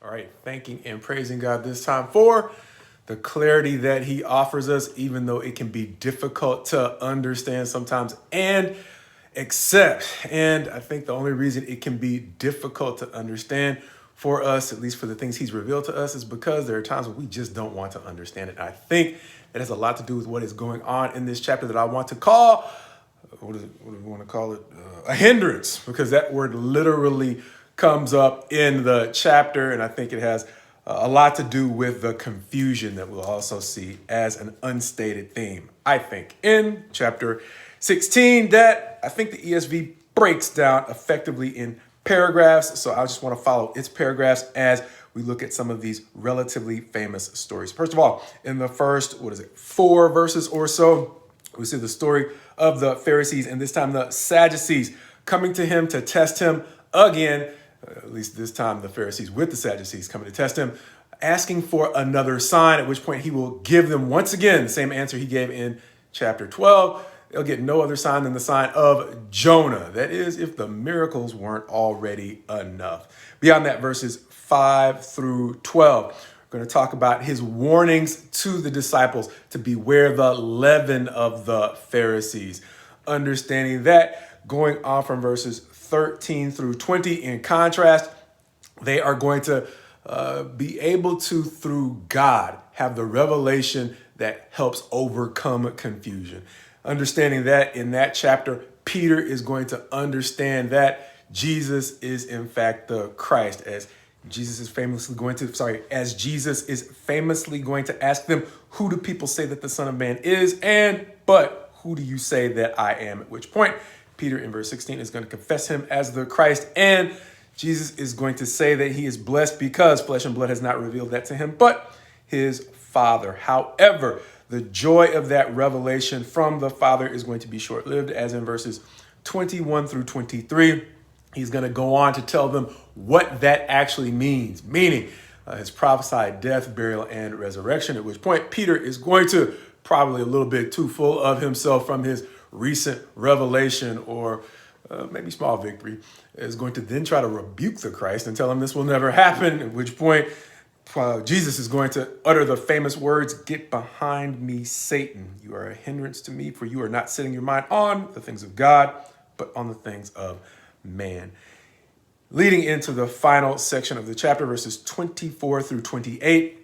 All right, thanking and praising God this time for the clarity that he offers us, even though it can be difficult to understand sometimes and accept. And I think the only reason it can be difficult to understand for us, at least for the things he's revealed to us, is because there are times when we just don't want to understand it. And I think it has a lot to do with what is going on in this chapter that I want to call, what do we want to call it? A hindrance, because that word literally comes up in the chapter. And I think it has a lot to do with the confusion that we'll also see as an unstated theme. I think in chapter 16 that I think the ESV breaks down effectively in paragraphs. So I just want to follow its paragraphs as we look at some of these relatively famous stories. First of all, in the first, 4 verses or so, we see the story of the Pharisees, and this time the Sadducees, coming to him to test him again. At least this time the Pharisees with the Sadducees coming to test him, asking for another sign, at which point he will give them once again the same answer he gave in chapter 12. They'll get no other sign than the sign of Jonah. That is, if the miracles weren't already enough. Beyond that, verses 5 through 12, we're going to talk about his warnings to the disciples to beware the leaven of the Pharisees. Understanding that, going on from verses 13 through 20, in contrast, they are going to be able to, through God, have the revelation that helps overcome confusion. Understanding that in that chapter, Peter is going to understand that Jesus is in fact the Christ, as Jesus is famously going to ask them, who do people say that the Son of Man is? But who do you say that I am? At which point, Peter in verse 16 is going to confess him as the Christ, and Jesus is going to say that he is blessed because flesh and blood has not revealed that to him, but his Father. However, the joy of that revelation from the Father is going to be short-lived, as in verses 21 through 23. He's going to go on to tell them what that actually means, meaning his prophesied death, burial, and resurrection, at which point Peter is going to, probably a little bit too full of himself from his recent revelation or maybe small victory, is going to then try to rebuke the Christ and tell him this will never happen, at which point Jesus is going to utter the famous words, "Get behind me, Satan. You are a hindrance to me, for you are not setting your mind on the things of God, but on the things of man." Leading into the final section of the chapter, verses 24 through 28,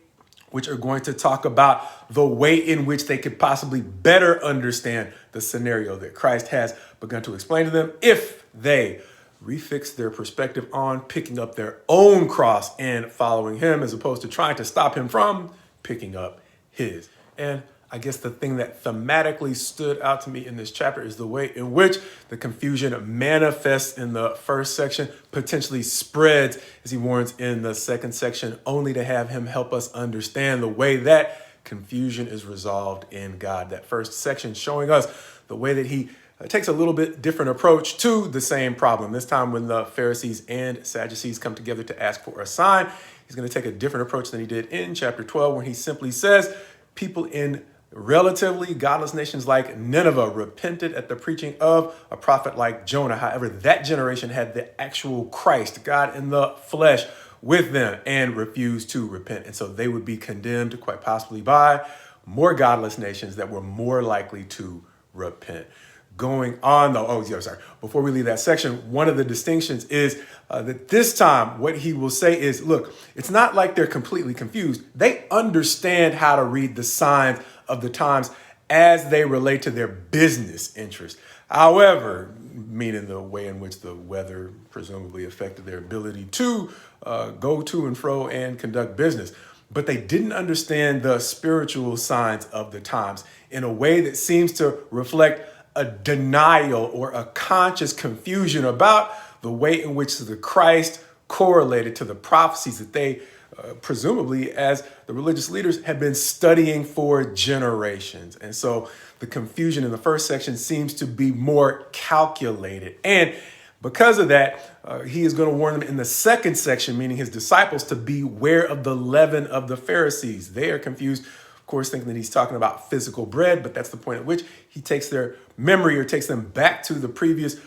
which are going to talk about the way in which they could possibly better understand the scenario that Christ has begun to explain to them if they refix their perspective on picking up their own cross and following him, as opposed to trying to stop him from picking up his. And I guess the thing that thematically stood out to me in this chapter is the way in which the confusion manifests in the first section, potentially spreads, as he warns in the second section, only to have him help us understand the way that confusion is resolved in God. That first section showing us the way that he takes a little bit different approach to the same problem. This time when the Pharisees and Sadducees come together to ask for a sign, he's going to take a different approach than he did in chapter 12, when he simply says people in relatively godless nations like Nineveh repented at the preaching of a prophet like Jonah. However, that generation had the actual Christ, God in the flesh, with them and refused to repent. And so they would be condemned quite possibly by more godless nations that were more likely to repent. Going on though, before we leave that section, one of the distinctions is that this time what he will say is, look, it's not like they're completely confused. They understand how to read the signs of the times as they relate to their business interests. However, meaning the way in which the weather presumably affected their ability to go to and fro and conduct business. But they didn't understand the spiritual signs of the times in a way that seems to reflect a denial or a conscious confusion about the way in which the Christ correlated to the prophecies that they presumably, as the religious leaders, had been studying for generations. And so the confusion in the first section seems to be more calculated. And because of that, he is going to warn them in the second section, meaning his disciples, to beware of the leaven of the Pharisees. They are confused, of course, thinking that he's talking about physical bread, but that's the point at which he takes their memory or takes them back to the previous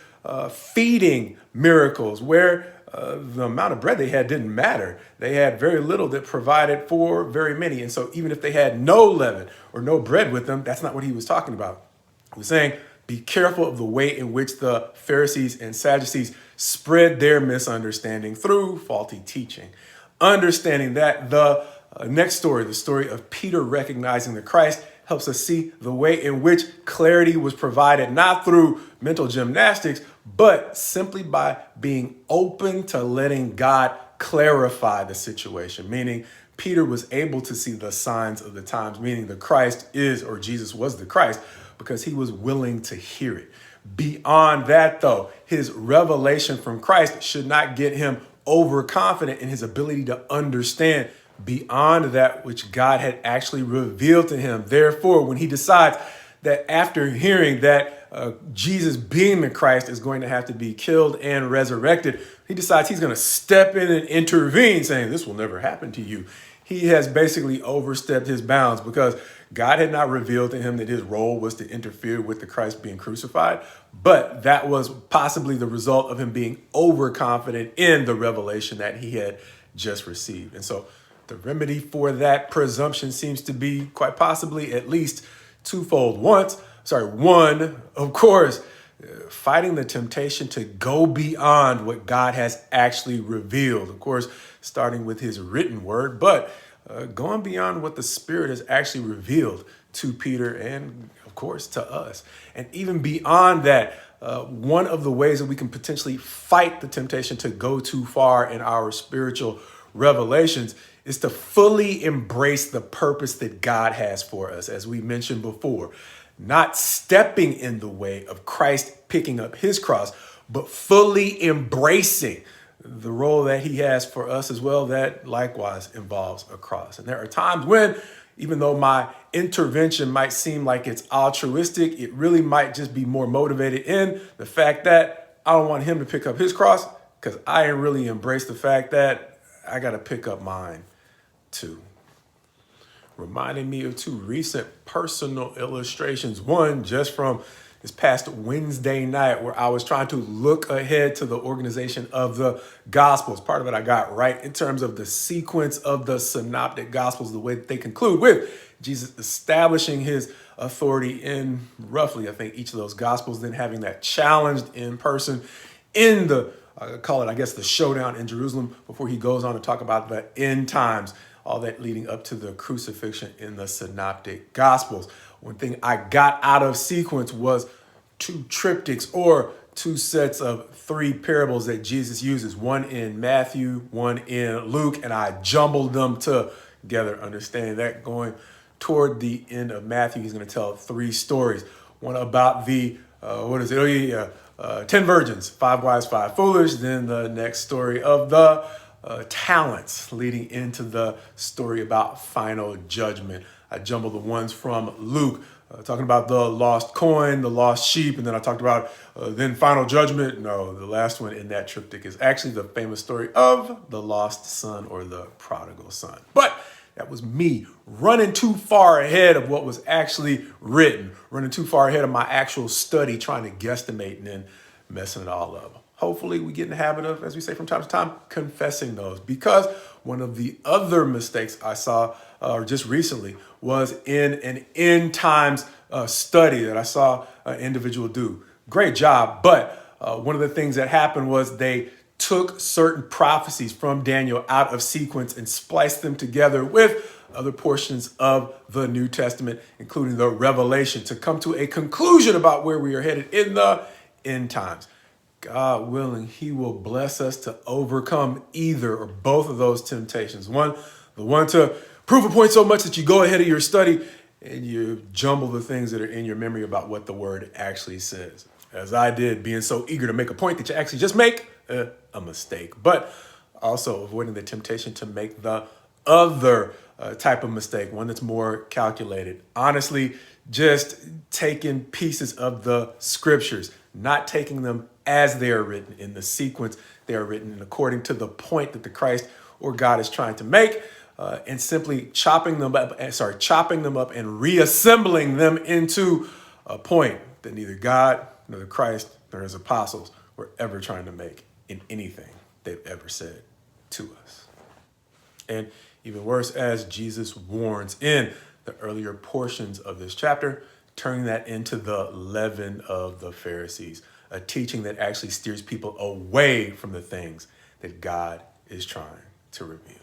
feeding miracles, where the amount of bread they had didn't matter. They had very little that provided for very many. And so even if they had no leaven or no bread with them, that's not what he was talking about. He was saying, be careful of the way in which the Pharisees and Sadducees spread their misunderstanding through faulty teaching. Understanding that the next story, the story of Peter recognizing the Christ, helps us see the way in which clarity was provided, not through mental gymnastics, but simply by being open to letting God clarify the situation. Meaning, Peter was able to see the signs of the times, meaning the Christ is, or Jesus was the Christ, because he was willing to hear it. Beyond that, though, his revelation from Christ should not get him overconfident in his ability to understand beyond that which God had actually revealed to him. Therefore, when he decides that after hearing that Jesus being the Christ is going to have to be killed and resurrected, he decides he's going to step in and intervene, saying, this will never happen to you. He has basically overstepped his bounds because God had not revealed to him that his role was to interfere with the Christ being crucified, but that was possibly the result of him being overconfident in the revelation that he had just received. And so the remedy for that presumption seems to be quite possibly at least twofold. One, of course, fighting the temptation to go beyond what God has actually revealed. Of course, starting with his written word, but going beyond what the Spirit has actually revealed to Peter and, of course, to us. And even beyond that, one of the ways that we can potentially fight the temptation to go too far in our spiritual revelations is to fully embrace the purpose that God has for us, as we mentioned before. Not stepping in the way of Christ picking up his cross, but fully embracing the role that he has for us as well, that likewise involves a cross. And there are times when, even though my intervention might seem like it's altruistic, it really might just be more motivated in the fact that I don't want him to pick up his cross because I ain't really embraced the fact that I got to pick up mine too. Reminding me of two recent personal illustrations. One just from this past Wednesday night, where I was trying to look ahead to the organization of the Gospels. Part of it I got right in terms of the sequence of the synoptic Gospels, the way that they conclude with Jesus establishing his authority in roughly, I think, each of those Gospels, then having that challenged in person in the, I call it, I guess, the showdown in Jerusalem before he goes on to talk about the end times, all that leading up to the crucifixion in the synoptic Gospels. One thing I got out of sequence was two triptychs or two sets of three parables that Jesus uses, one in Matthew, one in Luke, and I jumbled them together, understanding that going toward the end of Matthew, he's going to tell three stories. One about the, 10 virgins, 5 wise, 5 foolish. Then the next story of the talents, leading into the story about final judgment. I jumbled the ones from Luke, talking about the lost coin, the lost sheep, and then I talked about then final judgment. No, the last one in that triptych is actually the famous story of the lost son or the prodigal son. But that was me running too far ahead of what was actually written, running too far ahead of my actual study, trying to guesstimate and then messing it all up. Hopefully we get in the habit of, as we say from time to time, confessing those, because one of the other mistakes I saw just recently was in an end times study that I saw an individual do. Great job. But one of the things that happened was they took certain prophecies from Daniel out of sequence and spliced them together with other portions of the New Testament, including the Revelation, to come to a conclusion about where we are headed in the end times. God willing, he will bless us to overcome either or both of those temptations. One, the one to prove a point so much that you go ahead of your study and you jumble the things that are in your memory about what the word actually says. As I did, being so eager to make a point that you actually just make a mistake. But also avoiding the temptation to make the other type of mistake, one that's more calculated. Honestly, just taking pieces of the scriptures, not taking them as they are written in the sequence they are written and according to the point that the Christ or God is trying to make, and simply chopping them up and reassembling them into a point that neither God nor the Christ nor his apostles were ever trying to make in anything. they've ever said to us. And even worse, as Jesus warns in the earlier portions of this chapter, turning that into the leaven of the Pharisees, a teaching that actually steers people away from the things that God is trying to reveal.